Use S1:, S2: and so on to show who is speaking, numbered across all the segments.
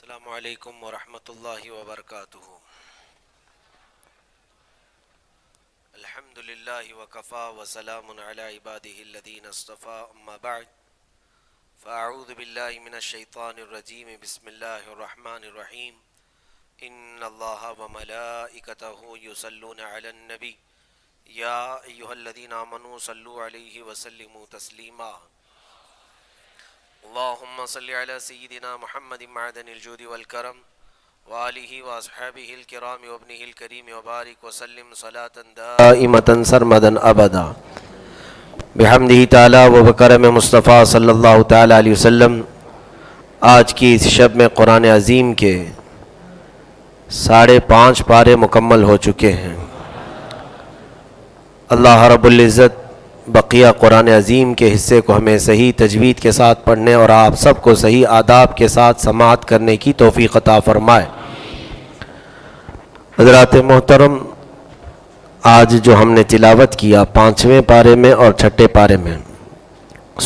S1: السلام علیکم ورحمۃ اللہ وبرکاتہ۔ الحمد للہ وکفا وسلام علی عبادہ الذین اصطفیٰ، اما بعد فاعوذ باللہ من الشیطان الرجیم، بسم اللہ الرحمن الرحیم۔ ان اللہ وملائکتہ یصلون علی النبی یا ایہا الذین آمنوا صلوا علیہ وسلموا تسلیما۔ اللہم صلی علی سیدنا محمد معدن الجود والکرم وآلہ واصحابہ الکرام وابنہ الکریم وبارک وسلم صلاة دائمة سرمدا ابدا بحمدہ تعالی وبکرم مصطفیٰ صلی اللہ تعالی علیہ وسلم۔ آج کی اس شب میں قرآن عظیم کے 5.5 پارے مکمل ہو چکے ہیں۔ اللہ رب العزت بقیہ قرآن عظیم کے حصے کو ہمیں صحیح تجوید کے ساتھ پڑھنے اور آپ سب کو صحیح آداب کے ساتھ سماعت کرنے کی توفیق عطا فرمائے۔ حضرات محترم، آج جو ہم نے تلاوت کیا 5ویں پارے میں اور 6 پارے میں،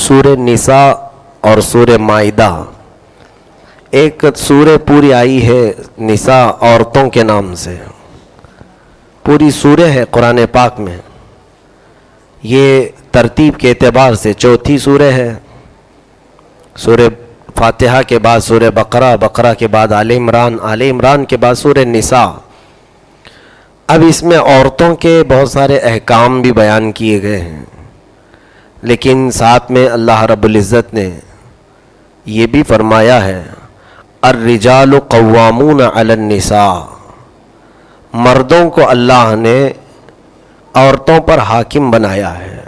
S1: سورہ نساء اور سورہ مائدہ، ایک سورہ پوری آئی ہے نساء عورتوں کے نام سے، پوری سورہ ہے قرآن پاک میں۔ یہ ترتیب کے اعتبار سے 4تھی سورہ ہے۔ سورہ فاتحہ کے بعد سورہ بقرہ، بقرہ کے بعد آل عمران، آل عمران کے بعد سورہ نساء۔ اب اس میں عورتوں کے بہت سارے احکام بھی بیان کیے گئے ہیں، لیکن ساتھ میں اللہ رب العزت نے یہ بھی فرمایا ہے الرجال قوامون علی النساء، مردوں کو اللہ نے عورتوں پر حاکم بنایا ہے۔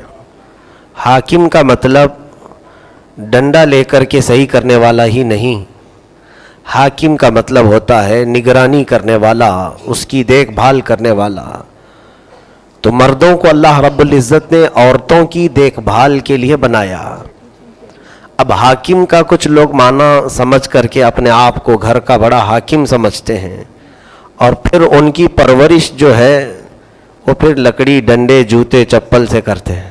S1: حاکم کا مطلب ڈنڈا لے کر کے صحیح کرنے والا ہی نہیں، حاکم کا مطلب ہوتا ہے نگرانی کرنے والا، اس کی دیکھ بھال کرنے والا۔ تو مردوں کو اللہ رب العزت نے عورتوں کی دیکھ بھال کے لیے بنایا۔ اب حاکم کا کچھ لوگ معنی سمجھ کر کے اپنے آپ کو گھر کا بڑا حاکم سمجھتے ہیں، اور پھر ان کی پرورش جو ہے وہ پھر لکڑی، ڈنڈے، جوتے، چپل سے کرتے ہیں۔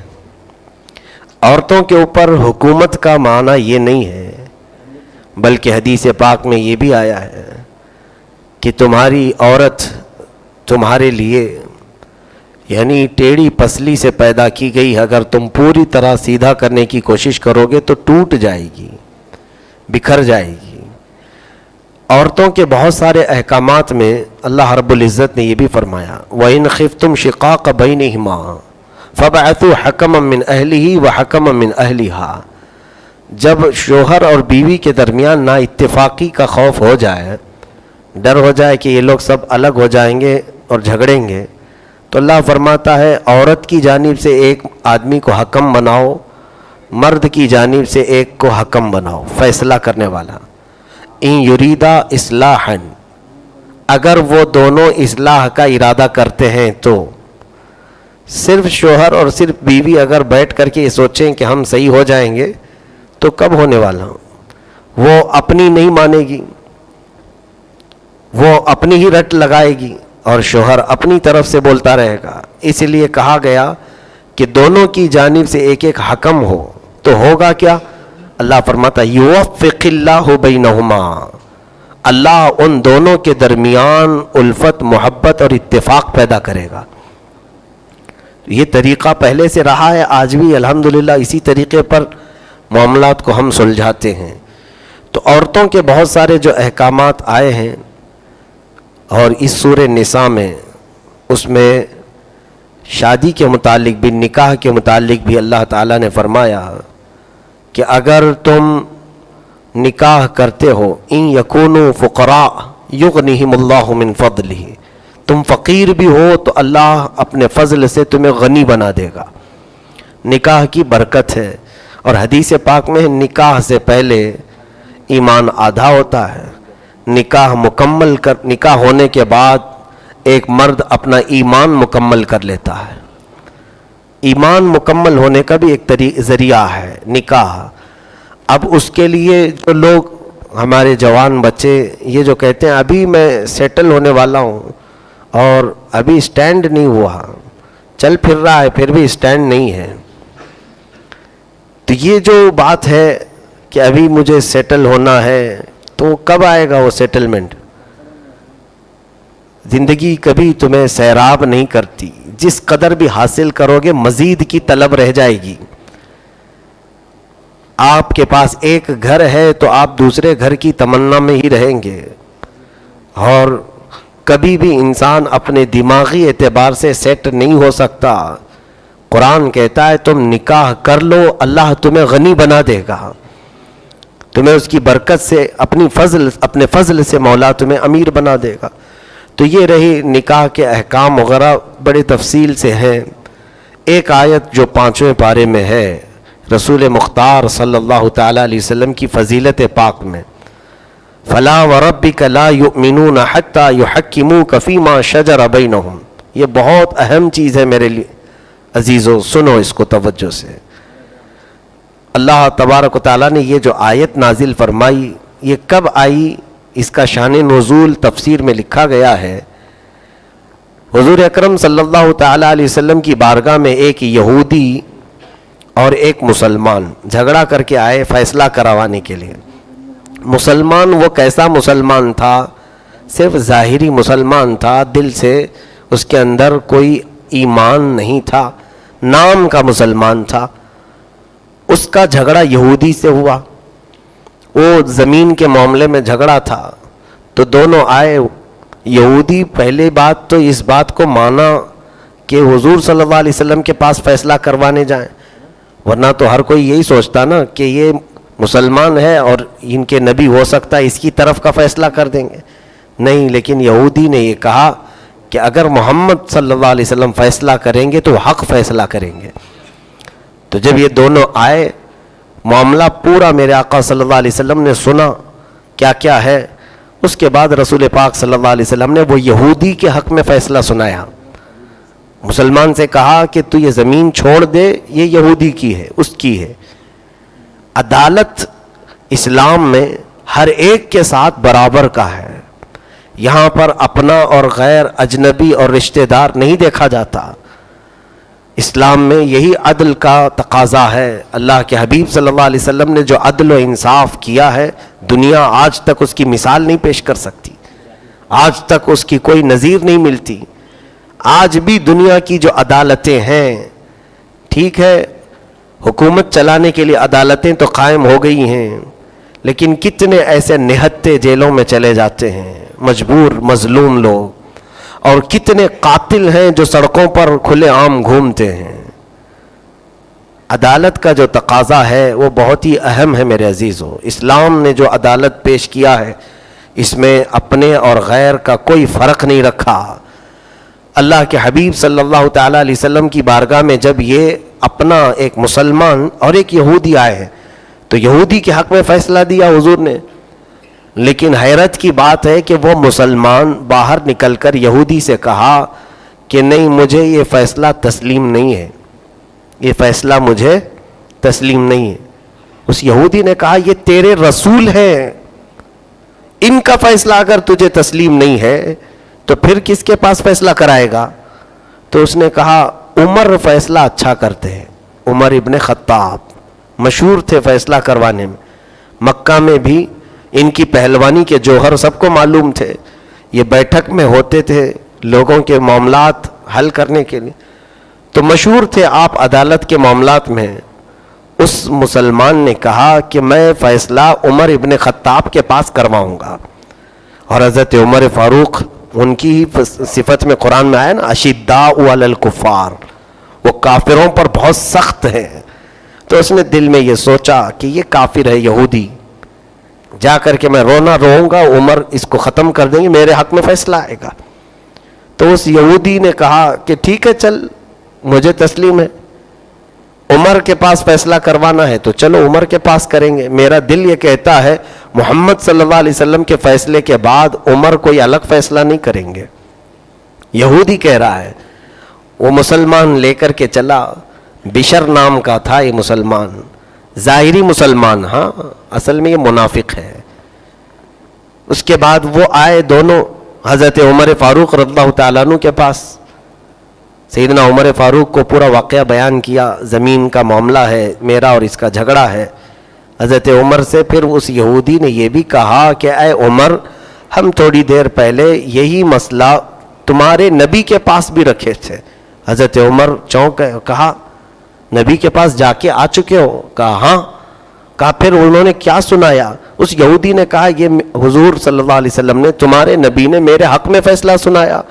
S1: عورتوں کے اوپر حکومت کا معنی یہ نہیں ہے، بلکہ حدیث پاک میں یہ بھی آیا ہے کہ تمہاری عورت تمہارے لیے یعنی ٹیڑھی پسلی سے پیدا کی گئی، اگر تم پوری طرح سیدھا کرنے کی کوشش کرو گے تو ٹوٹ جائے گی، بکھر جائے گی۔ عورتوں کے بہت سارے احکامات میں اللہ رب العزت نے یہ بھی فرمایا وَإِنْ خِفْتُمْ شِقَاقَ بَيْنِهِمَا فَابْعَثُوا حَكَمًا مِّنْ أَهْلِهِ وَحَكَمًا مِّنْ أَهْلِهَا۔ جب شوہر اور بیوی کے درمیان نا اتفاقی کا خوف ہو جائے، ڈر ہو جائے کہ یہ لوگ سب الگ ہو جائیں گے اور جھگڑیں گے، تو اللہ فرماتا ہے عورت کی جانب سے ایک آدمی کو حکم بناؤ، مرد کی جانب سے ایک کو حکم بناؤ، فیصلہ کرنے والا۔ ان یریدا اصلاحا، اگر وہ دونوں اصلاح کا ارادہ کرتے ہیں تو صرف شوہر اور صرف بیوی اگر بیٹھ کر کے یہ سوچیں کہ ہم صحیح ہو جائیں گے تو کب ہونے والا؟ وہ اپنی نہیں مانے گی، وہ اپنی ہی رٹ لگائے گی اور شوہر اپنی طرف سے بولتا رہے گا۔ اس لیے کہا گیا کہ دونوں کی جانب سے ایک ایک حکم ہو، تو ہوگا کیا؟ اللہ فرماتا یوفق اللہ بینہما، اللہ ان دونوں کے درمیان الفت، محبت اور اتفاق پیدا کرے گا۔ یہ طریقہ پہلے سے رہا ہے، آج بھی الحمدللہ اسی طریقے پر معاملات کو ہم سلجھاتے ہیں۔ تو عورتوں کے بہت سارے جو احکامات آئے ہیں، اور اس سورہ نساء میں اس میں شادی کے متعلق بھی، نکاح کے متعلق بھی اللہ تعالیٰ نے فرمایا کہ اگر تم نکاح کرتے ہو ان یکونوا فقراء یغنیہم اللہ من فضلہ، تم فقیر بھی ہو تو اللہ اپنے فضل سے تمہیں غنی بنا دے گا۔ نکاح کی برکت ہے، اور حدیث پاک میں نکاح سے پہلے ایمان آدھا ہوتا ہے۔ نکاح ہونے کے بعد ایک مرد اپنا ایمان مکمل کر لیتا ہے۔ ایمان مکمل ہونے کا بھی ایک ذریعہ ہے نکاح۔ اب اس کے لیے جو لوگ ہمارے جوان بچے یہ جو کہتے ہیں ابھی میں سیٹل ہونے والا ہوں اور ابھی سٹینڈ نہیں ہوا، چل پھر رہا ہے پھر بھی سٹینڈ نہیں ہے، تو یہ جو بات ہے کہ ابھی مجھے سیٹل ہونا ہے، تو کب آئے گا وہ سیٹلمنٹ؟ زندگی کبھی تمہیں سیراب نہیں کرتی، جس قدر بھی حاصل کرو گے مزید کی طلب رہ جائے گی۔ آپ کے پاس ایک گھر ہے تو آپ دوسرے گھر کی تمنا میں ہی رہیں گے، اور کبھی بھی انسان اپنے دماغی اعتبار سے سیٹ نہیں ہو سکتا۔ قرآن کہتا ہے تم نکاح کر لو، اللہ تمہیں غنی بنا دے گا، تمہیں اس کی برکت سے اپنے فضل سے مولا تمہیں امیر بنا دے گا۔ تو یہ رہی نکاح کے احکام وغیرہ، بڑے تفصیل سے ہیں۔ ایک آیت جو 5ویں پارے میں ہے رسول مختار صلی اللہ تعالیٰ علیہ وسلم کی فضیلت پاک میں، فَلَا وَرَبِّكَ لَا يُؤْمِنُونَ حَتَّى يُحَكِّمُوكَ فِي مَا شَجَرَ بَيْنَهُمْ۔ یہ بہت اہم چیز ہے میرے لیے عزیزو، سنو اس کو توجہ سے۔ اللہ تبارک و تعالیٰ نے یہ جو آیت نازل فرمائی، یہ کب آئی، اس کا شان نزول تفسیر میں لکھا گیا ہے۔ حضور اکرم صلی اللہ تعالیٰ علیہ وسلم کی بارگاہ میں ایک یہودی اور ایک مسلمان جھگڑا کر کے آئے فیصلہ کروانے کے لیے۔ مسلمان وہ کیسا مسلمان تھا؟ صرف ظاہری مسلمان تھا، دل سے اس کے اندر کوئی ایمان نہیں تھا، نام کا مسلمان تھا۔ اس کا جھگڑا یہودی سے ہوا، وہ زمین کے معاملے میں جھگڑا تھا، تو دونوں آئے۔ یہودی پہلے بات تو اس بات کو مانا کہ حضور صلی اللہ علیہ وسلم کے پاس فیصلہ کروانے جائیں، ورنہ تو ہر کوئی یہی سوچتا نا کہ یہ مسلمان ہے اور ان کے نبی ہو سکتا ہے اس کی طرف کا فیصلہ کر دیں گے، نہیں۔ لیکن یہودی نے یہ کہا کہ اگر محمد صلی اللہ علیہ وسلم فیصلہ کریں گے تو حق فیصلہ کریں گے۔ تو جب یہ دونوں آئے، معاملہ پورا میرے آقا صلی اللہ علیہ وسلم نے سنا کیا کیا ہے۔ اس کے بعد رسول پاک صلی اللہ علیہ وسلم نے وہ یہودی کے حق میں فیصلہ سنایا، مسلمان سے کہا کہ تو یہ زمین چھوڑ دے، یہ یہودی کی ہے، اس کی ہے۔ عدالت اسلام میں ہر ایک کے ساتھ برابر کا ہے، یہاں پر اپنا اور غیر، اجنبی اور رشتہ دار نہیں دیکھا جاتا۔ اسلام میں یہی عدل کا تقاضا ہے۔ اللہ کے حبیب صلی اللہ علیہ وسلم نے جو عدل و انصاف کیا ہے، دنیا آج تک اس کی مثال نہیں پیش کر سکتی، آج تک اس کی کوئی نظیر نہیں ملتی۔ آج بھی دنیا کی جو عدالتیں ہیں، ٹھیک ہے حکومت چلانے کے لیے عدالتیں تو قائم ہو گئی ہیں، لیکن کتنے ایسے نہتے جیلوں میں چلے جاتے ہیں مجبور مظلوم لوگ، اور کتنے قاتل ہیں جو سڑکوں پر کھلے عام گھومتے ہیں۔ عدالت کا جو تقاضا ہے وہ بہت ہی اہم ہے میرے عزیزو۔ اسلام نے جو عدالت پیش کیا ہے، اس میں اپنے اور غیر کا کوئی فرق نہیں رکھا۔ اللہ کے حبیب صلی اللہ تعالیٰ علیہ وسلم کی بارگاہ میں جب یہ اپنا ایک مسلمان اور ایک یہودی آئے تو یہودی کے حق میں فیصلہ دیا حضور نے، لیکن حیرت کی بات ہے کہ وہ مسلمان باہر نکل کر یہودی سے کہا کہ نہیں، مجھے یہ فیصلہ تسلیم نہیں ہے، یہ فیصلہ مجھے تسلیم نہیں ہے۔ اس یہودی نے کہا یہ تیرے رسول ہیں، ان کا فیصلہ اگر تجھے تسلیم نہیں ہے تو پھر کس کے پاس فیصلہ کرائے گا؟ تو اس نے کہا عمر فیصلہ اچھا کرتے ہیں، عمر ابن خطاب مشہور تھے فیصلہ کروانے میں، مکہ میں بھی ان کی پہلوانی کے جوہر سب کو معلوم تھے، یہ بیٹھک میں ہوتے تھے لوگوں کے معاملات حل کرنے کے لیے، تو مشہور تھے آپ عدالت کے معاملات میں۔ اس مسلمان نے کہا کہ میں فیصلہ عمر ابن خطاب کے پاس کرواؤں گا، اور حضرت عمر فاروق ان کی ہی صفت میں قرآن میں آیا نا، اشداء علی الکفار، وہ کافروں پر بہت سخت ہیں۔ تو اس نے دل میں یہ سوچا کہ یہ کافر ہے یہودی، جا کر کے میں رونا روؤں گا، عمر اس کو ختم کر دیں گے، میرے حق میں فیصلہ آئے گا۔ تو اس یہودی نے کہا کہ ٹھیک ہے چل، مجھے تسلیم ہے، عمر کے پاس فیصلہ کروانا ہے تو چلو عمر کے پاس کریں گے، میرا دل یہ کہتا ہے محمد صلی اللہ علیہ وسلم کے فیصلے کے بعد عمر کوئی الگ فیصلہ نہیں کریں گے۔ یہودی کہہ رہا ہے، وہ مسلمان لے کر کے چلا، بشر نام کا تھا یہ مسلمان، ظاہری مسلمان، ہاں اصل میں یہ منافق ہے۔ اس کے بعد وہ آئے دونوں حضرت عمر فاروق رضی اللہ تعالیٰ عنہ کے پاس، سیدنا عمر فاروق کو پورا واقعہ بیان کیا، زمین کا معاملہ ہے، میرا اور اس کا جھگڑا ہے۔ حضرت عمر سے پھر اس یہودی نے یہ بھی کہا کہ اے عمر، ہم تھوڑی دیر پہلے یہی مسئلہ تمہارے نبی کے پاس بھی رکھے تھے۔ حضرت عمر چونک گئے، کہا نبی کے پاس جا کے آ چکے ہو؟ کہا ہاں۔ کہا پھر انہوں نے کیا سنایا؟ اس یہودی نے کہا یہ حضور صلی اللہ علیہ وسلم نے، تمہارے نبی نے میرے حق میں فیصلہ سنایا۔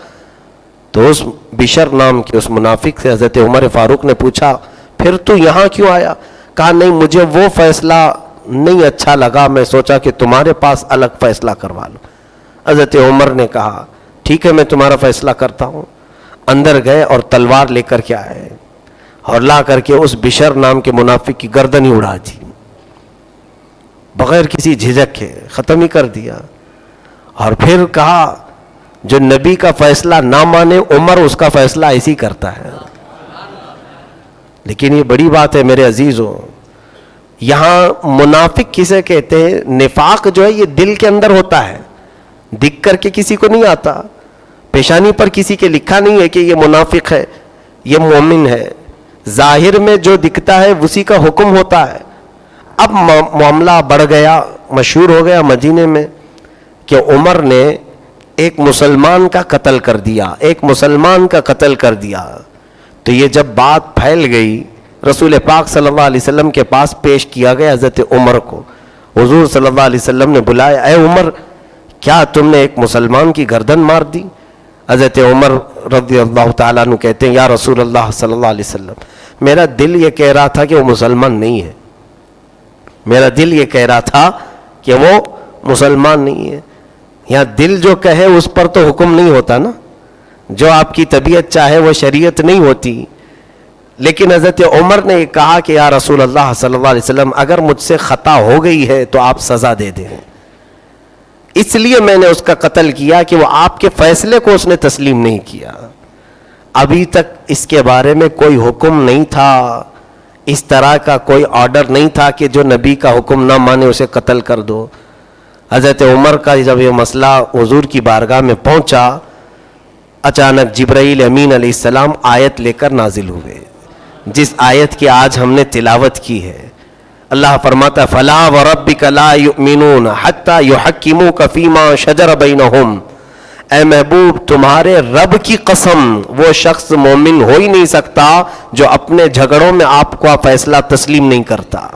S1: تو اس بشر نام کے اس منافق سے حضرت عمر فاروق نے پوچھا پھر تو یہاں کیوں آیا؟ کہا نہیں، مجھے وہ فیصلہ نہیں اچھا لگا، میں سوچا کہ تمہارے پاس الگ فیصلہ کروا لوں۔ حضرت عمر نے کہا ٹھیک ہے، میں تمہارا فیصلہ کرتا ہوں۔ اندر گئے اور تلوار لے کر کے آئے اور لا کر کے اس بشر نام کے منافق کی گردن ہی اڑا دی، بغیر کسی جھجک کے ختم ہی کر دیا۔ اور پھر کہا جو نبی کا فیصلہ نہ مانے عمر اس کا فیصلہ ایسی کرتا ہے۔ لیکن یہ بڑی بات ہے میرے عزیزوں، یہاں منافق کسے کہتے ہیں؟ نفاق جو ہے یہ دل کے اندر ہوتا ہے، دکھ کر کے کسی کو نہیں آتا، پیشانی پر کسی کے لکھا نہیں ہے کہ یہ منافق ہے، یہ مومن ہے، ظاہر میں جو دکھتا ہے اسی کا حکم ہوتا ہے۔ اب معاملہ بڑھ گیا، مشہور ہو گیا مدینے میں کہ عمر نے ایک مسلمان کا قتل کر دیا، ایک مسلمان کا قتل کر دیا۔ تو یہ جب بات پھیل گئی رسول پاک صلی اللہ علیہ وسلم کے پاس پیش کیا گیا حضرت عمر کو۔ حضور صلی اللہ علیہ وسلم نے بلایا، اے عمر کیا تم نے ایک مسلمان کی گردن مار دی؟ حضرت عمر رضی اللہ تعالیٰ عنہ کہتے ہیں یا رسول اللہ صلی اللہ علیہ وسلم، میرا دل یہ کہہ رہا تھا کہ وہ مسلمان نہیں ہے، میرا دل یہ کہہ رہا تھا کہ وہ مسلمان نہیں ہے۔ یہاں دل جو کہے اس پر تو حکم نہیں ہوتا نا، جو آپ کی طبیعت چاہے وہ شریعت نہیں ہوتی۔ لیکن حضرت عمر نے یہ کہا کہ یا رسول اللہ صلی اللہ علیہ وسلم اگر مجھ سے خطا ہو گئی ہے تو آپ سزا دے دیں، اس لیے میں نے اس کا قتل کیا کہ وہ آپ کے فیصلے کو اس نے تسلیم نہیں کیا۔ ابھی تک اس کے بارے میں کوئی حکم نہیں تھا، اس طرح کا کوئی آرڈر نہیں تھا کہ جو نبی کا حکم نہ مانے اسے قتل کر دو۔ حضرت عمر کا جب یہ مسئلہ حضور کی بارگاہ میں پہنچا، اچانک جبرائیل امین علیہ السلام آیت لے کر نازل ہوئے، جس آیت کی آج ہم نے تلاوت کی ہے۔ اللہ فرماتا فلا وربک لا یؤمنون حتی یحکموک فیما شجر بینہم، اے محبوب تمہارے رب کی قسم وہ شخص مومن ہو ہی نہیں سکتا جو اپنے جھگڑوں میں آپ کو فیصلہ تسلیم نہیں کرتا،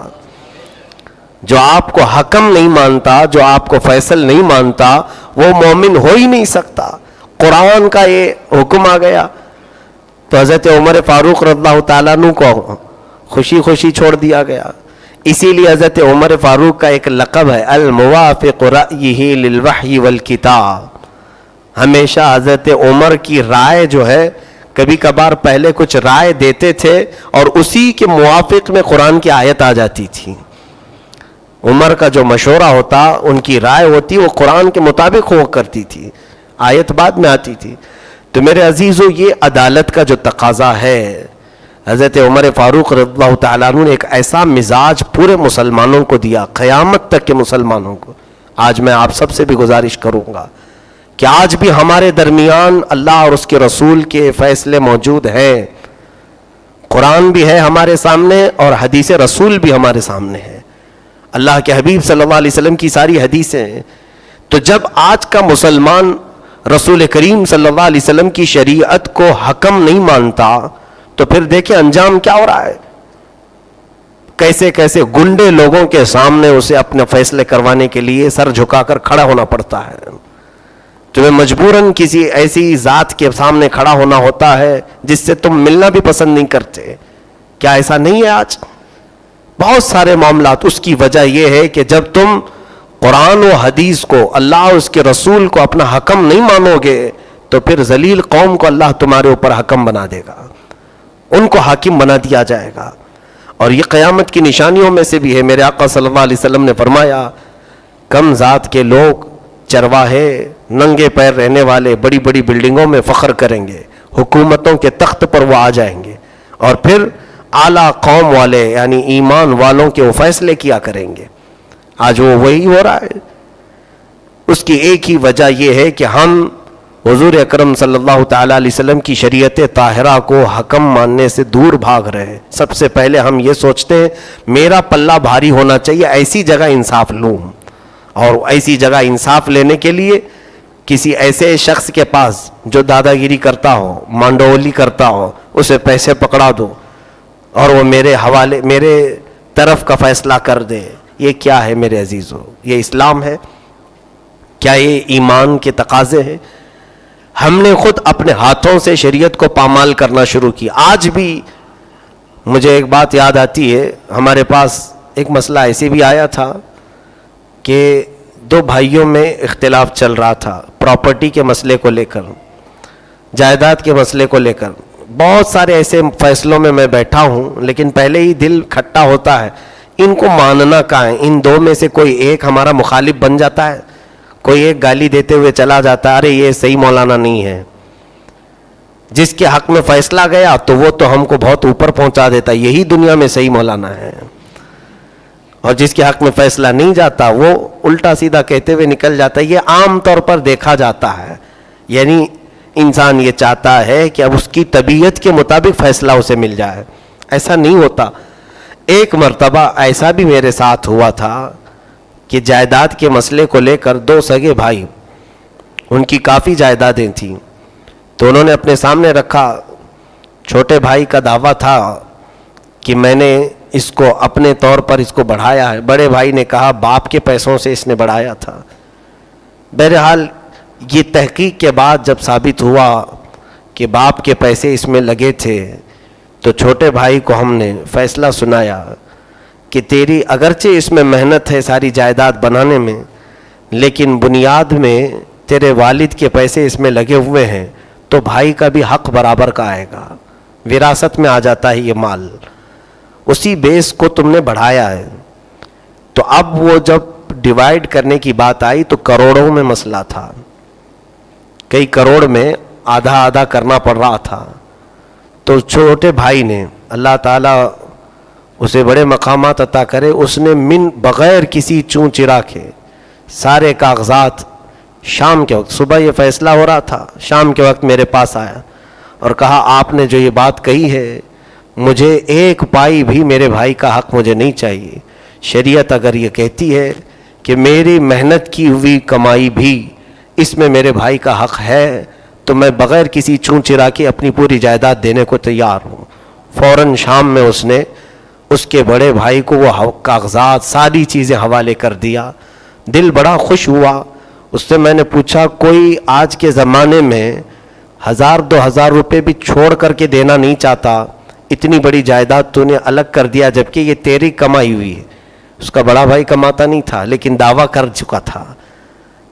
S1: جو آپ کو حکم نہیں مانتا، جو آپ کو فیصل نہیں مانتا، وہ مومن ہو ہی نہیں سکتا۔ قرآن کا یہ حکم آ گیا تو حضرت عمر فاروق رضی اللہ تعالیٰ عنہ کو خوشی خوشی چھوڑ دیا گیا۔ اسی لیے حضرت عمر فاروق کا ایک لقب ہے الموافق رأیہ للوحی والکتاب۔ ہمیشہ حضرت عمر کی رائے جو ہے، کبھی کبھار پہلے کچھ رائے دیتے تھے اور اسی کے موافق میں قرآن کی آیت آ جاتی تھی۔ عمر کا جو مشورہ ہوتا، ان کی رائے ہوتی، وہ قرآن کے مطابق ہوا کرتی تھی، آیت بعد میں آتی تھی۔ تو میرے عزیزو یہ عدالت کا جو تقاضا ہے، حضرت عمر فاروق رضی اللہ تعالیٰ عنہ نے ایک ایسا مزاج پورے مسلمانوں کو دیا، قیامت تک کے مسلمانوں کو۔ آج میں آپ سب سے بھی گزارش کروں گا کہ آج بھی ہمارے درمیان اللہ اور اس کے رسول کے فیصلے موجود ہیں، قرآن بھی ہے ہمارے سامنے اور حدیث رسول بھی ہمارے سامنے ہے، اللہ کے حبیب صلی اللہ علیہ وسلم کی ساری حدیثیں ہیں۔ تو جب آج کا مسلمان رسول کریم صلی اللہ علیہ وسلم کی شریعت کو حکم نہیں مانتا تو پھر دیکھیں انجام کیا ہو رہا ہے، کیسے کیسے گنڈے لوگوں کے سامنے اسے اپنے فیصلے کروانے کے لیے سر جھکا کر کھڑا ہونا پڑتا ہے۔ تمہیں مجبوراً کسی ایسی ذات کے سامنے کھڑا ہونا ہوتا ہے جس سے تم ملنا بھی پسند نہیں کرتے۔ کیا ایسا نہیں ہے آج؟ بہت سارے معاملات۔ اس کی وجہ یہ ہے کہ جب تم قرآن و حدیث کو، اللہ اور اس کے رسول کو اپنا حکم نہیں مانو گے تو پھر ذلیل قوم کو اللہ تمہارے اوپر حکم بنا دے گا، ان کو حاکم بنا دیا جائے گا۔ اور یہ قیامت کی نشانیوں میں سے بھی ہے۔ میرے آقا صلی اللہ علیہ وسلم نے فرمایا کم ذات کے لوگ، چرواہے، ننگے پیر رہنے والے بڑی بڑی بلڈنگوں میں فخر کریں گے، حکومتوں کے تخت پر وہ آ جائیں گے، اور پھر اعلیٰ قوم والے یعنی ایمان والوں کے وہ فیصلے کیا کریں گے۔ آج وہ وہی ہو رہا ہے۔ اس کی ایک ہی وجہ یہ ہے کہ ہم حضور اکرم صلی اللہ تعالیٰ علیہ وسلم کی شریعت طاہرہ کو حکم ماننے سے دور بھاگ رہے ہیں. سب سے پہلے ہم یہ سوچتے ہیں میرا پلہ بھاری ہونا چاہیے, ایسی جگہ انصاف لوں, اور ایسی جگہ انصاف لینے کے لیے کسی ایسے شخص کے پاس جو دادا گیری کرتا ہو, مانڈولی کرتا ہو, اسے پیسے پکڑا دو اور وہ میرے حوالے, میرے طرف کا فیصلہ کر دے. یہ کیا ہے میرے عزیزو؟ یہ اسلام ہے کیا؟ یہ ایمان کے تقاضے ہیں؟ ہم نے خود اپنے ہاتھوں سے شریعت کو پامال کرنا شروع کی. آج بھی مجھے ایک بات یاد آتی ہے, ہمارے پاس ایک مسئلہ ایسے بھی آیا تھا کہ دو بھائیوں میں اختلاف چل رہا تھا پراپرٹی کے مسئلے کو لے کر, جائیداد کے مسئلے کو لے کر. بہت سارے ایسے فیصلوں میں بیٹھا ہوں, لیکن پہلے ہی دل کھٹا ہوتا ہے ان کو ماننا کہاں ہے. ان دو میں سے کوئی ایک ہمارا مخالف بن جاتا ہے, کوئی ایک گالی دیتے ہوئے چلا جاتا ہے, ارے یہ صحیح مولانا نہیں ہے. جس کے حق میں فیصلہ گیا تو وہ تو ہم کو بہت اوپر پہنچا دیتا ہے, یہی دنیا میں صحیح مولانا ہے. اور جس کے حق میں فیصلہ نہیں جاتا وہ الٹا سیدھا کہتے ہوئے نکل جاتا ہے. یہ عام طور پر دیکھا جاتا ہے. یعنی انسان یہ چاہتا ہے کہ اب اس کی طبیعت کے مطابق فیصلہ اسے مل جائے. ایسا نہیں ہوتا. ایک مرتبہ ایسا بھی میرے ساتھ ہوا تھا کہ جائیداد کے مسئلے کو لے کر دو سگے بھائی, ان کی کافی جائیدادیں تھیں, تو انہوں نے اپنے سامنے رکھا. چھوٹے بھائی کا دعویٰ تھا کہ میں نے اس کو اپنے طور پر اس کو بڑھایا ہے. بڑے بھائی نے کہا باپ کے پیسوں سے اس نے بڑھایا تھا. بہرحال یہ تحقیق کے بعد جب ثابت ہوا کہ باپ کے پیسے اس میں لگے تھے, تو چھوٹے بھائی کو ہم نے فیصلہ سنایا کہ تیری اگرچہ اس میں محنت ہے ساری جائیداد بنانے میں, لیکن بنیاد میں تیرے والد کے پیسے اس میں لگے ہوئے ہیں, تو بھائی کا بھی حق برابر کا آئے گا. وراثت میں آ جاتا ہے یہ مال. اسی بیس کو تم نے بڑھایا ہے. تو اب وہ جب ڈیوائیڈ کرنے کی بات آئی تو کروڑوں میں مسئلہ تھا, کئی کروڑ میں آدھا آدھا کرنا پڑ رہا تھا. تو چھوٹے بھائی نے, اللہ تعالیٰ اسے بڑے مقامات عطا کرے, اس نے من بغیر کسی چون چرا کے سارے کاغذات شام کے وقت, صبح یہ فیصلہ ہو رہا تھا, شام کے وقت میرے پاس آیا اور کہا آپ نے جو یہ بات کہی ہے مجھے ایک پائی بھی میرے بھائی کا حق مجھے نہیں چاہیے. شریعت اگر یہ کہتی ہے کہ میری محنت کی ہوئی کمائی بھی اس میں میرے بھائی کا حق ہے, تو میں بغیر کسی چون چرا کے اپنی پوری جائیداد دینے کو تیار ہوں. فوراً شام میں اس نے اس کے بڑے بھائی کو وہ کاغذات ساری چیزیں حوالے کر دیا. دل بڑا خوش ہوا. اس سے میں نے پوچھا کوئی آج کے زمانے میں 1000-2000 روپے بھی چھوڑ کر کے دینا نہیں چاہتا, اتنی بڑی جائیداد تو نے الگ کر دیا جبکہ یہ تیری کمائی ہوئی ہے. اس کا بڑا بھائی کماتا نہیں تھا لیکن دعویٰ کر چکا تھا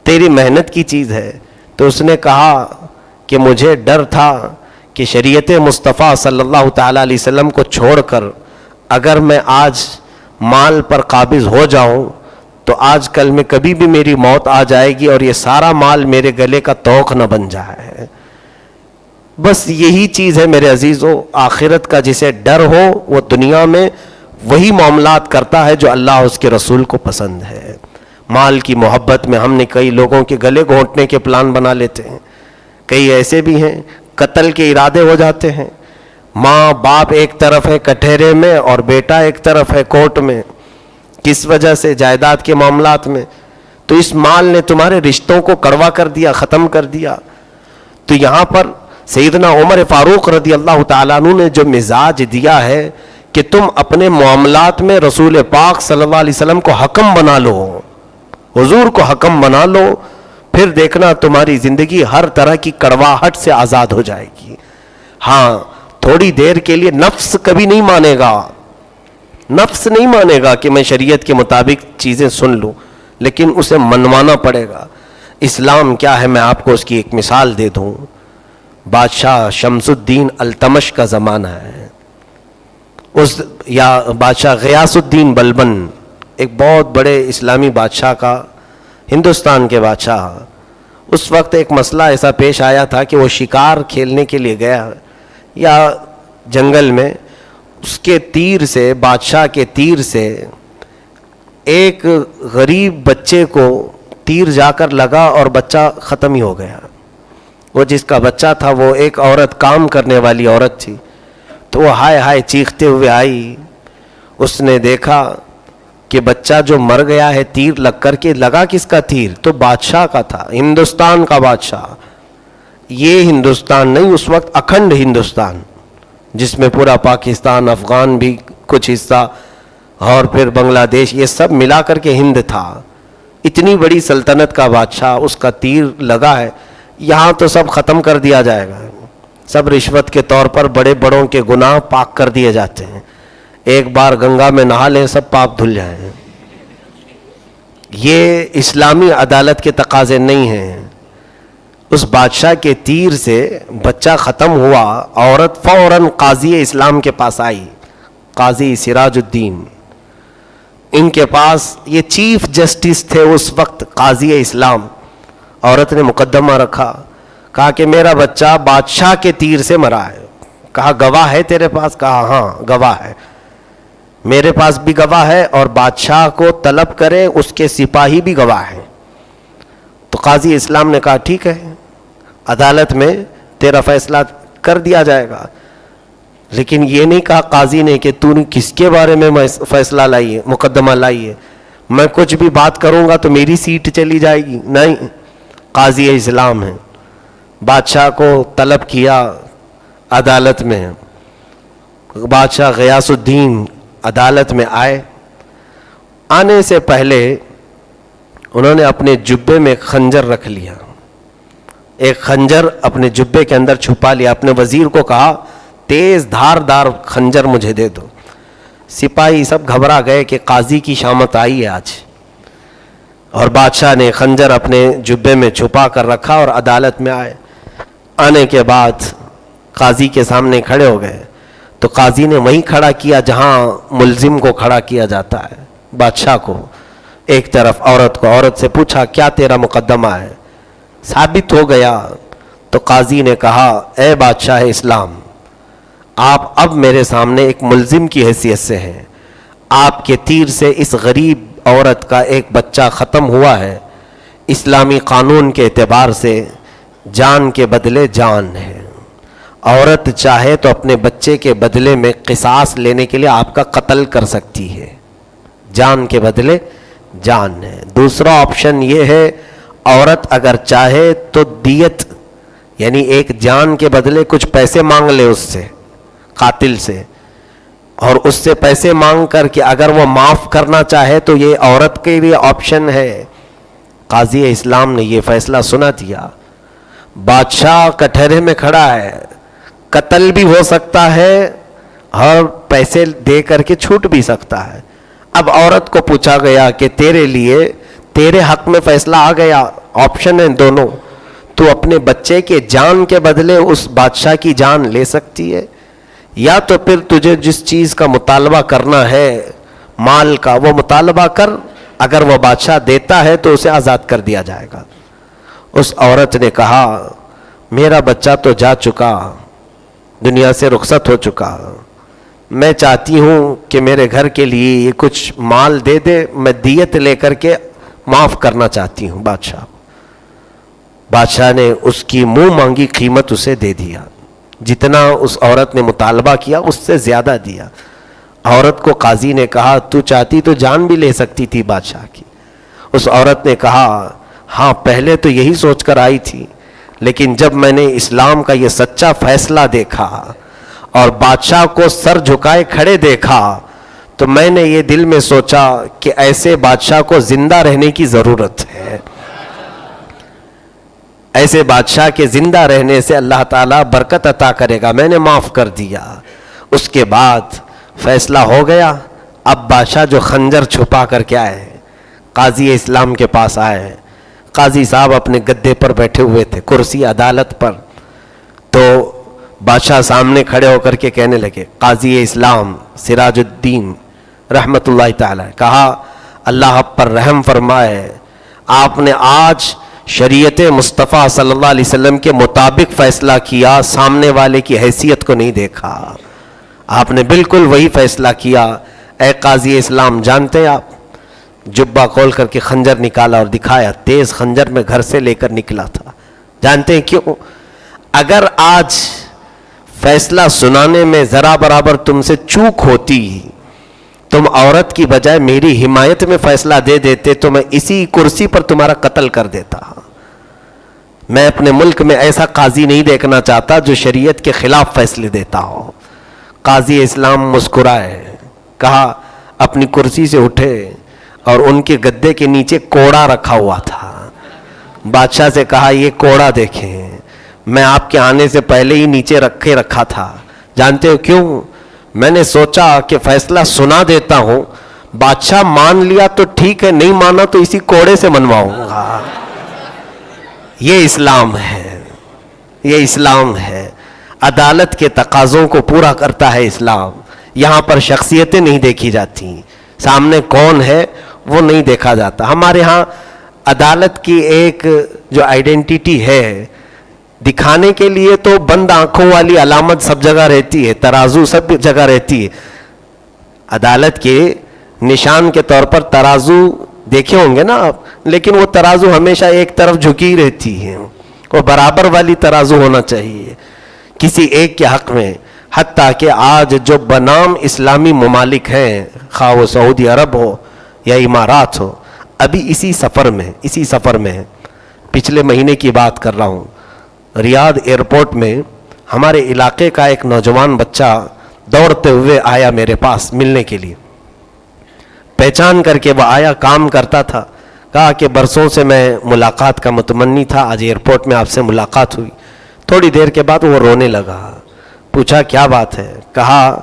S1: تیری محنت کی چیز ہے. تو اس نے کہا کہ مجھے ڈر تھا کہ شریعت مصطفیٰ صلی اللہ تعالیٰ علیہ وسلم کو چھوڑ کر اگر میں آج مال پر قابض ہو جاؤں تو آج کل میں کبھی بھی میری موت آ جائے گی اور یہ سارا مال میرے گلے کا توق نہ بن جائے. بس یہی چیز ہے میرے عزیزو, آخرت کا جسے ڈر ہو وہ دنیا میں وہی معاملات کرتا ہے جو اللہ اس کے رسول کو پسند ہے. مال کی محبت میں ہم نے کئی لوگوں کے گلے گھونٹنے کے پلان بنا لیتے ہیں, کئی ایسے بھی ہیں قتل کے ارادے ہو جاتے ہیں. ماں باپ ایک طرف ہے کٹہرے میں اور بیٹا ایک طرف ہے کورٹ میں, کس وجہ سے؟ جائیداد کے معاملات میں. تو اس مال نے تمہارے رشتوں کو کڑوا کر دیا, ختم کر دیا. تو یہاں پر سیدنا عمر فاروق رضی اللہ تعالیٰ عنہ نے جو مزاج دیا ہے کہ تم اپنے معاملات میں رسول پاک صلی اللہ علیہ وسلم کو حکم بنا لو, حضور کو حکم بنا لو, پھر دیکھنا تمہاری زندگی ہر طرح کی کڑواہٹ سے آزاد ہو جائے گی. ہاں تھوڑی دیر کے لیے نفس کبھی نہیں مانے گا, نفس نہیں مانے گا کہ میں شریعت کے مطابق چیزیں سن لوں, لیکن اسے منوانا پڑے گا. اسلام کیا ہے میں آپ کو اس کی ایک مثال دے دوں. بادشاہ شمس الدین التمش کا زمانہ ہے, اس یا بادشاہ غیاث الدین بلبن, ایک بہت بڑے اسلامی بادشاہ کا, ہندوستان کے بادشاہ. اس وقت ایک مسئلہ ایسا پیش آیا تھا کہ وہ شکار کھیلنے کے لیے گیا یا جنگل میں, اس کے تیر سے, بادشاہ کے تیر سے ایک غریب بچے کو تیر جا کر لگا اور بچہ ختم ہی ہو گیا. وہ جس کا بچہ تھا وہ ایک عورت، کام کرنے والی عورت تھی، تو وہ ہائے ہائے چیختے ہوئے آئی. اس نے دیکھا کہ بچہ جو مر گیا ہے تیر لگ کر کے. لگا کس کا تیر؟ تو بادشاہ کا تھا، ہندوستان کا بادشاہ. یہ ہندوستان نہیں، اس وقت اکھنڈ ہندوستان، جس میں پورا پاکستان، افغان بھی کچھ حصہ اور پھر بنگلہ دیش، یہ سب ملا کر کے ہند تھا. اتنی بڑی سلطنت کا بادشاہ، اس کا تیر لگا ہے. یہاں تو سب ختم کر دیا جائے گا، سب رشوت کے طور پر بڑے بڑوں کے گناہ پاک کر دیے جاتے ہیں. ایک بار گنگا میں نہا لیں سب پاک دھل جائیں. یہ اسلامی عدالت کے تقاضے نہیں ہیں. اس بادشاہ کے تیر سے بچہ ختم ہوا. عورت فوراً قاضی اسلام کے پاس آئی، قاضی سراج الدین. ان کے پاس یہ چیف جسٹس تھے اس وقت، قاضی اسلام. عورت نے مقدمہ رکھا، کہا کہ میرا بچہ بادشاہ کے تیر سے مرا ہے. کہا گواہ ہے تیرے پاس؟ کہا ہاں گواہ ہے. میرے پاس بھی گواہ ہے، اور بادشاہ کو طلب کرے اس کے سپاہی بھی گواہ ہیں. تو قاضی اسلام نے کہا ٹھیک ہے، عدالت میں تیرا فیصلہ کر دیا جائے گا. لیکن یہ نہیں کہا قاضی نے کہ تو نے کس کے بارے میں فیصلہ لائی ہے، مقدمہ لائی ہے، میں کچھ بھی بات کروں گا تو میری سیٹ چلی جائے گی. نہیں، قاضی اسلام ہے. بادشاہ کو طلب کیا عدالت میں. بادشاہ غیاث الدین عدالت میں آئے. آنے سے پہلے انہوں نے اپنے جبے میں ایک خنجر رکھ لیا، ایک خنجر اپنے جبے کے اندر چھپا لیا. اپنے وزیر کو کہا تیز دھار دار خنجر مجھے دے دو. سپاہی سب گھبرا گئے کہ قاضی کی شامت آئی ہے آج. اور بادشاہ نے خنجر اپنے جبے میں چھپا کر رکھا اور عدالت میں آئے. آنے کے بعد قاضی کے سامنے کھڑے ہو گئے. تو قاضی نے وہیں کھڑا کیا جہاں ملزم کو کھڑا کیا جاتا ہے، بادشاہ کو ایک طرف، عورت کو. عورت سے پوچھا کیا تیرا مقدمہ ہے؟ ثابت ہو گیا. تو قاضی نے کہا اے بادشاہ اسلام، آپ اب میرے سامنے ایک ملزم کی حیثیت سے ہیں. آپ کے تیر سے اس غریب عورت کا ایک بچہ ختم ہوا ہے. اسلامی قانون کے اعتبار سے جان کے بدلے جان ہے. عورت چاہے تو اپنے بچے کے بدلے میں قصاص لینے کے لیے آپ کا قتل کر سکتی ہے. جان کے بدلے جان ہے. دوسرا آپشن یہ ہے، عورت اگر چاہے تو دیت، یعنی ایک جان کے بدلے کچھ پیسے مانگ لے اس سے، قاتل سے، اور اس سے پیسے مانگ کر کے اگر وہ معاف کرنا چاہے تو یہ عورت کے لیے آپشن ہے. قاضی اسلام نے یہ فیصلہ سنا دیا. بادشاہ کٹہرے میں کھڑا ہے، قتل بھی ہو سکتا ہے اور پیسے دے کر کے چھوٹ بھی سکتا ہے. اب عورت کو پوچھا گیا کہ تیرے لیے، تیرے حق میں فیصلہ آ گیا، آپشن ہیں دونوں، تو اپنے بچے کے جان کے بدلے اس بادشاہ کی جان لے سکتی ہے، یا تو پھر تجھے جس چیز کا مطالبہ کرنا ہے مال کا وہ مطالبہ کر، اگر وہ بادشاہ دیتا ہے تو اسے آزاد کر دیا جائے گا. اس عورت نے کہا میرا بچہ تو جا چکا، دنیا سے رخصت ہو چکا، میں چاہتی ہوں کہ میرے گھر کے لیے یہ کچھ مال دے دے، میں دیت لے کر کے معاف کرنا چاہتی ہوں بادشاہ. بادشاہ نے اس کی منہ مانگی قیمت اسے دے دیا، جتنا اس عورت نے مطالبہ کیا اس سے زیادہ دیا. عورت کو قاضی نے کہا تو چاہتی تو جان بھی لے سکتی تھی بادشاہ کی. اس عورت نے کہا ہاں پہلے تو یہی سوچ کر آئی تھی، لیکن جب میں نے اسلام کا یہ سچا فیصلہ دیکھا اور بادشاہ کو سر جھکائے کھڑے دیکھا تو میں نے یہ دل میں سوچا کہ ایسے بادشاہ کو زندہ رہنے کی ضرورت ہے. ایسے بادشاہ کے زندہ رہنے سے اللہ تعالیٰ برکت عطا کرے گا. میں نے معاف کر دیا. اس کے بعد فیصلہ ہو گیا. اب بادشاہ جو خنجر چھپا کر کے آئے قاضی اسلام کے پاس آئے. قاضی صاحب اپنے گدے پر بیٹھے ہوئے تھے، کرسی عدالت پر. تو بادشاہ سامنے کھڑے ہو کر کے کہنے لگے، قاضی اسلام سراج الدین رحمت اللہ تعالی، کہا اللہ آپ پر رحم فرمائے، آپ نے آج شریعت مصطفیٰ صلی اللہ علیہ وسلم کے مطابق فیصلہ کیا، سامنے والے کی حیثیت کو نہیں دیکھا، آپ نے بالکل وہی فیصلہ کیا. اے قاضی اسلام، جانتے ہیں آپ؟ جبہ کھول کر کے خنجر نکالا اور دکھایا. تیز خنجر میں گھر سے لے کر نکلا تھا. جانتے ہیں کیوں؟ اگر آج فیصلہ سنانے میں ذرا برابر تم سے چوک ہوتی، تم عورت کی بجائے میری حمایت میں فیصلہ دے دیتے تو میں اسی کرسی پر تمہارا قتل کر دیتا۔ میں اپنے ملک میں ایسا قاضی نہیں دیکھنا چاہتا جو شریعت کے خلاف فیصلے دیتا ہو۔ قاضی اسلام مسکرائے، کہا اپنی کرسی سے اٹھے اور ان کے گدے کے نیچے کوڑا رکھا ہوا تھا۔ بادشاہ سے کہا یہ کوڑا دیکھیں، میں آپ کے آنے سے پہلے ہی نیچے رکھا تھا۔ جانتے ہو کیوں؟ میں نے سوچا کہ فیصلہ سنا دیتا ہوں، بادشاہ مان لیا تو ٹھیک ہے، نہیں مانا تو اسی کوڑے سے منواؤں گا۔ یہ اسلام ہے، یہ اسلام ہے، عدالت کے تقاضوں کو پورا کرتا ہے اسلام۔ یہاں پر شخصیتیں نہیں دیکھی جاتی، سامنے کون ہے وہ نہیں دیکھا جاتا۔ ہمارے ہاں عدالت کی ایک جو آئیڈینٹی ہے دکھانے کے لیے تو بند آنکھوں والی علامت سب جگہ رہتی ہے، ترازو سب جگہ رہتی ہے۔ عدالت کے نشان کے طور پر ترازو دیکھے ہوں گے نا آپ، لیکن وہ ترازو ہمیشہ ایک طرف جھکی رہتی ہے، وہ برابر والی ترازو ہونا چاہیے کسی ایک کے حق میں۔ حتیٰ کہ آج جو بنام اسلامی ممالک ہیں، خواہ وہ سعودی عرب ہو یا امارات ہو، ابھی اسی سفر میں پچھلے مہینے کی بات کر رہا ہوں، ریاض ایئرپورٹ میں ہمارے علاقے کا ایک نوجوان بچہ دوڑتے ہوئے آیا میرے پاس ملنے کے لیے۔ پہچان کر کے وہ آیا، کام کرتا تھا، کہا کہ برسوں سے میں ملاقات کا متمنی تھا، آج ایئرپورٹ میں آپ سے ملاقات ہوئی۔ تھوڑی دیر کے بعد وہ رونے لگا، پوچھا کیا بات ہے؟ کہا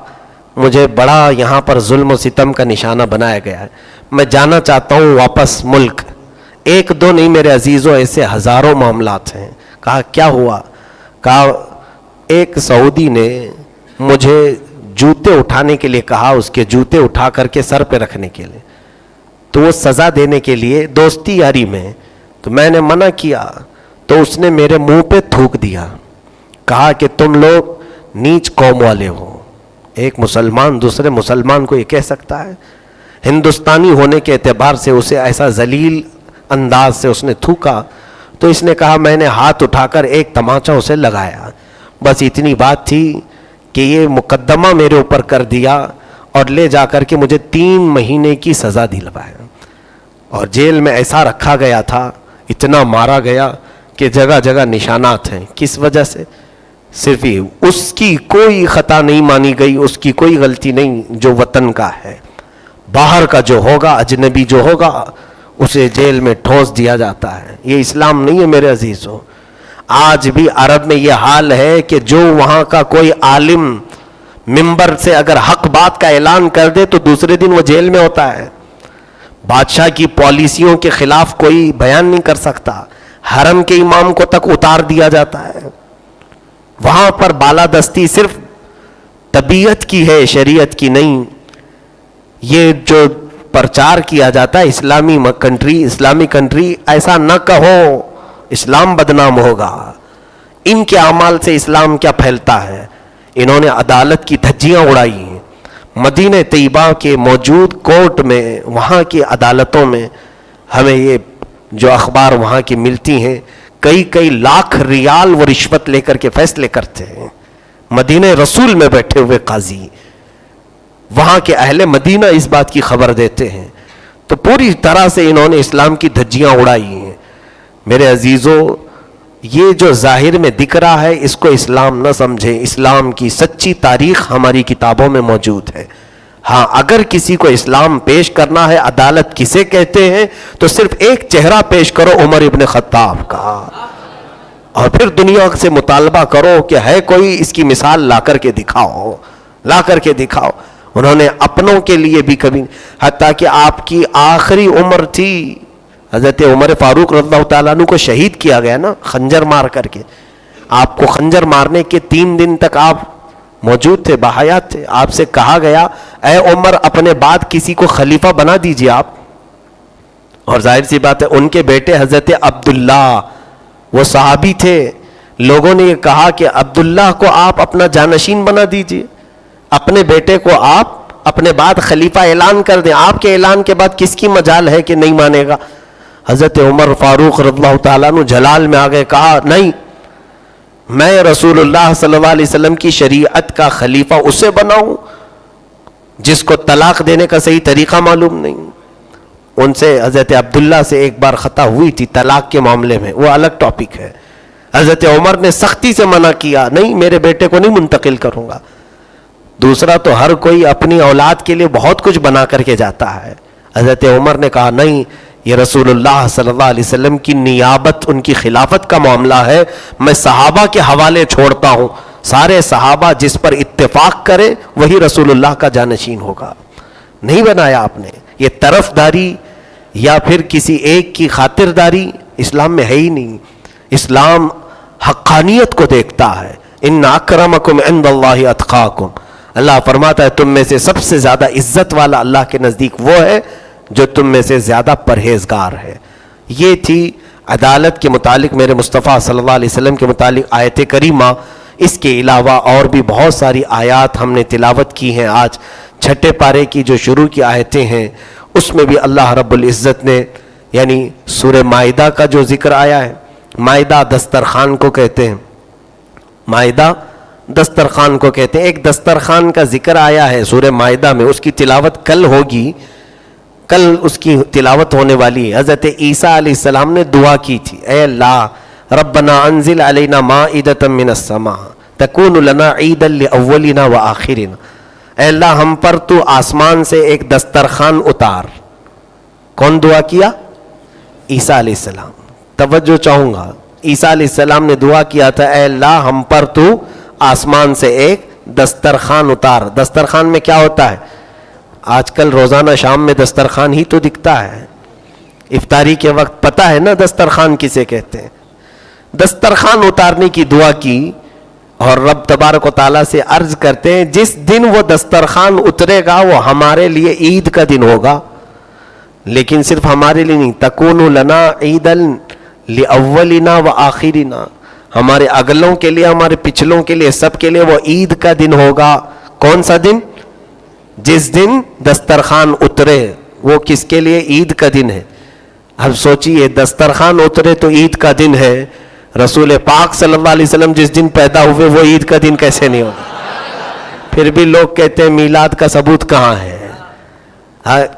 S1: مجھے بڑا یہاں پر ظلم و ستم کا نشانہ بنایا گیا ہے، میں جانا چاہتا ہوں واپس ملک۔ ایک دو نہیں میرے عزیزوں، ایسے ہزاروں معاملات ہیں۔ کہا کیا ہوا؟ کہا ایک سعودی نے مجھے جوتے اٹھانے کے لیے کہا، اس کے جوتے اٹھا کر کے سر پہ رکھنے کے لیے، تو وہ سزا دینے کے لیے دوستی یاری میں، تو میں نے منع کیا تو اس نے میرے منہ پہ تھوک دیا، کہا کہ تم لوگ نیچ قوم والے ہو۔ ایک مسلمان دوسرے مسلمان کو یہ کہہ سکتا ہے؟ ہندوستانی ہونے کے اعتبار سے اسے ایسا ذلیل انداز سے اس نے تھوکا، تو اس نے کہا میں نے ہاتھ اٹھا کر ایک تماچا اسے لگایا، بس اتنی بات تھی کہ یہ مقدمہ میرے اوپر کر دیا اور لے جا کر کے مجھے 3 مہینے کی سزا دلوایا، اور جیل میں ایسا رکھا گیا تھا، اتنا مارا گیا کہ جگہ جگہ نشانات ہیں۔ کس وجہ سے؟ صرف اس کی کوئی خطا نہیں مانی گئی، اس کی کوئی غلطی نہیں جو وطن کا ہے، باہر کا جو ہوگا، اجنبی جو ہوگا اسے جیل میں ٹھونس دیا جاتا ہے۔ یہ اسلام نہیں ہے میرے عزیزوں۔ آج بھی عرب میں یہ حال ہے کہ جو وہاں کا کوئی عالم منبر سے اگر حق بات کا اعلان کر دے تو دوسرے دن وہ جیل میں ہوتا ہے۔ بادشاہ کی پالیسیوں کے خلاف کوئی بیان نہیں کر سکتا، حرم کے امام کو تک اتار دیا جاتا ہے۔ وہاں پر بالادستی صرف طبیعت کی ہے، شریعت کی نہیں۔ یہ جو پرچار کیا جاتا ہے اسلامی کنٹری، ایسا نہ کہو، اسلام بدنام ہوگا۔ ان کے اعمال سے اسلام کیا پھیلتا ہے؟ انہوں نے عدالت کی دھجیاں اڑائی ہیں۔ مدینہ طیبہ کے موجود کورٹ میں، وہاں کی عدالتوں میں ہمیں یہ جو اخبار وہاں کی ملتی ہیں، کئی لاکھ ریال وہ رشوت لے کر کے فیصلے کرتے ہیں۔ مدینہ رسول میں بیٹھے ہوئے قاضی، وہاں کے اہل مدینہ اس بات کی خبر دیتے ہیں۔ تو پوری طرح سے انہوں نے اسلام کی دھجیاں اڑائی ہیں۔ میرے عزیزوں، یہ جو ظاہر میں دکھ رہا ہے اس کو اسلام نہ سمجھیں، اسلام کی سچی تاریخ ہماری کتابوں میں موجود ہے۔ ہاں، اگر کسی کو اسلام پیش کرنا ہے، عدالت کسے کہتے ہیں، تو صرف ایک چہرہ پیش کرو، عمر ابن خطاب کا، اور پھر دنیا سے مطالبہ کرو کہ ہے کوئی اس کی مثال لا کر کے دکھاؤ۔ انہوں نے اپنوں کے لیے بھی کبھی، حتیٰ کہ آپ کی آخری عمر تھی، حضرت عمر فاروق رضی اللہ تعالیٰ عنہ کو شہید کیا گیا نا خنجر مار کر کے۔ آپ کو خنجر مارنے کے 3 دن تک آپ موجود تھے، باحیات تھے۔ آپ سے کہا گیا اے عمر اپنے بعد کسی کو خلیفہ بنا دیجئے آپ، اور ظاہر سی بات ہے ان کے بیٹے حضرت عبداللہ وہ صحابی تھے، لوگوں نے یہ کہا کہ عبداللہ کو آپ اپنا جانشین بنا دیجئے، اپنے بیٹے کو آپ اپنے بعد خلیفہ اعلان کر دیں۔ آپ کے اعلان کے بعد کس کی مجال ہے کہ نہیں مانے گا؟ حضرت عمر فاروق رضی اللہ تعالیٰ عنہ جلال میں آ گئے، کہا نہیں، میں رسول اللہ صلی اللہ علیہ وسلم کی شریعت کا خلیفہ اسے بناؤں جس کو طلاق دینے کا صحیح طریقہ معلوم نہیں. ان سے حضرت عبداللہ سے ایک بار خطا ہوئی تھی طلاق کے معاملے میں، وہ الگ ٹاپک ہے. حضرت عمر نے سختی سے منع کیا، نہیں میرے بیٹے کو نہیں منتقل کروں گا. دوسرا تو ہر کوئی اپنی اولاد کے لیے بہت کچھ بنا کر کے جاتا ہے. حضرت عمر نے کہا نہیں، یہ رسول اللہ صلی اللہ علیہ وسلم کی نیابت، ان کی خلافت کا معاملہ ہے، میں صحابہ کے حوالے چھوڑتا ہوں. سارے صحابہ جس پر اتفاق کرے وہی رسول اللہ کا جانشین ہوگا. نہیں بنایا آپ نے. یہ طرف داری یا پھر کسی ایک کی خاطرداری اسلام میں ہے ہی نہیں. اسلام حقانیت کو دیکھتا ہے. ان اکرمکم عند اللہ اتقاکم. اللہ فرماتا ہے تم میں سے سب سے زیادہ عزت والا اللہ کے نزدیک وہ ہے جو تم میں سے زیادہ پرہیزگار ہے. یہ تھی عدالت کے متعلق میرے مصطفیٰ صلی اللہ علیہ وسلم کے متعلق آیت کریمہ. اس کے علاوہ اور بھی بہت ساری آیات ہم نے تلاوت کی ہیں. آج چھٹے پارے کی جو شروع کی آیتیں ہیں اس میں بھی اللہ رب العزت نے یعنی سورہ مائدہ کا جو ذکر آیا ہے. مائدہ دسترخوان کو کہتے ہیں، مائدہ دسترخوان کو کہتے ہیں. ایک دسترخوان کا ذکر آیا ہے سورہ مائدہ میں، اس کی تلاوت کل ہوگی، کل اس کی تلاوت ہونے والی ہے. حضرت عیسیٰ علیہ السلام نے دعا کی تھی، اے اللہ ربنا انزل علینا مائدۃ من السماء تکون لنا عیدا لاولنا وآخرنا. اے اللہ ہم پر تو آسمان سے ایک دسترخوان اتار. کون دعا کیا؟ عیسیٰ علیہ السلام. توجہ چاہوں گا، عیسیٰ علیہ السلام نے دعا کیا تھا اے اللہ ہم پر تو آسمان سے ایک دسترخوان اتار. دسترخوان میں کیا ہوتا ہے؟ آج کل روزانہ شام میں دسترخوان ہی تو دکھتا ہے. افطاری کے وقت پتہ ہے نا دسترخوان کسے کہتے ہیں. دسترخوان اتارنے کی دعا کی اور رب تبارک و تعالیٰ سے عرض کرتے ہیں جس دن وہ دسترخوان اترے گا وہ ہمارے لیے عید کا دن ہوگا. لیکن صرف ہمارے لیے نہیں، تکون لنا عیدا لاولنا وآخرنا، ہمارے اگلوں کے لیے، ہمارے پچھلوں کے لیے، سب کے لیے وہ عید کا دن ہوگا. کون سا دن؟ جس دن دسترخوان اترے. وہ کس کے لیے عید کا دن ہے؟ اب سوچئے دسترخوان اترے تو عید کا دن ہے، رسول پاک صلی اللہ علیہ وسلم جس دن پیدا ہوئے وہ عید کا دن کیسے نہیں ہوگا؟ پھر بھی لوگ کہتے ہیں میلاد کا ثبوت کہاں ہے؟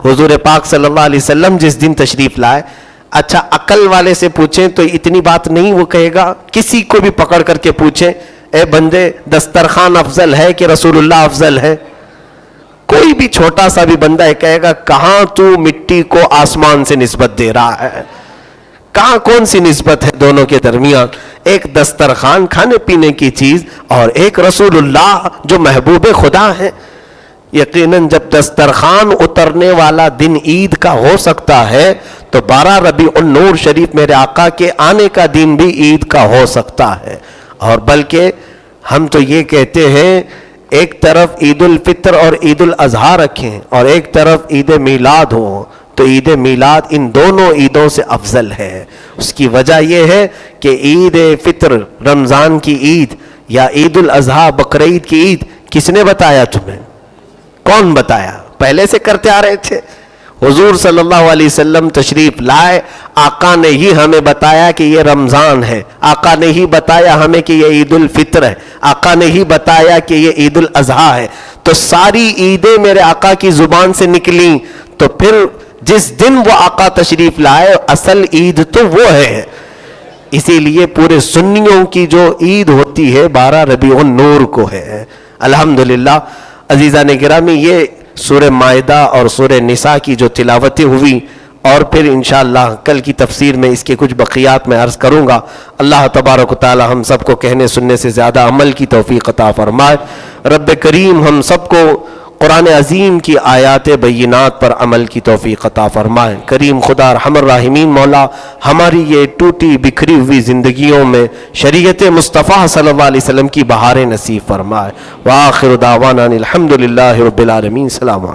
S1: حضور پاک صلی اللہ علیہ وسلم جس دن تشریف لائے. اچھا عقل والے سے پوچھیں تو اتنی بات نہیں وہ کہے گا. کسی کو بھی پکڑ کر کے پوچھیں اے بندے دسترخوان افضل ہے کہ رسول اللہ افضل ہے؟ کوئی بھی چھوٹا سا بھی بندہ کہے گا کہاں تو مٹی کو آسمان سے نسبت دے رہا ہے؟ کہاں کون سی نسبت ہے دونوں کے درمیان؟ ایک دسترخوان کھانے پینے کی چیز اور ایک رسول اللہ جو محبوب خدا ہے. یقیناً جب دسترخوان اترنے والا دن عید کا ہو سکتا ہے تو 12 ربیع النور شریف میرے آقا کے آنے کا دن بھی عید کا ہو سکتا ہے. اور بلکہ ہم تو یہ کہتے ہیں ایک طرف عید الفطر اور عید الاضحیٰ رکھیں اور ایک طرف عید میلاد ہو تو عید میلاد ان دونوں عیدوں سے افضل ہے. اس کی وجہ یہ ہے کہ عید فطر رمضان کی عید یا عید الاضحیٰ بقرعید کی عید کس نے بتایا تمہیں؟ کون بتایا؟ پہلے سے کرتے آ رہے تھے. حضور صلی اللہ علیہ وسلم تشریف لائے، آقا نے ہی ہمیں بتایا کہ یہ رمضان ہے، آقا نے ہی بتایا ہمیں کہ یہ عید الفطر ہے، آقا نے ہی بتایا کہ یہ عید الاضحیٰ ہے. تو ساری عیدیں میرے آقا کی زبان سے نکلیں تو پھر جس دن وہ آقا تشریف لائے اصل عید تو وہ ہے. اسی لیے پورے سنیوں کی جو عید ہوتی ہے 12 ربیع النور کو ہے. الحمدللہ عزیزان گرامی، یہ سورہ مائدہ اور سورہ نساء کی جو تلاوتیں ہوئی اور پھر انشاءاللہ کل کی تفسیر میں اس کے کچھ بقیات میں عرض کروں گا. اللہ تبارک و تعالی ہم سب کو کہنے سننے سے زیادہ عمل کی توفیق عطا فرمائے. رب کریم ہم سب کو قرآن عظیم کی آیات بینات پر عمل کی توفیق عطا فرمائے. کریم خدا ارحم الراحمین مولا ہماری یہ ٹوٹی بکھری ہوئی زندگیوں میں شریعت مصطفیٰ صلی اللہ علیہ وسلم کی بہاریں نصیب فرمائے. وآخر دعوانا الحمدللہ رب العالمین. السلام علیکم.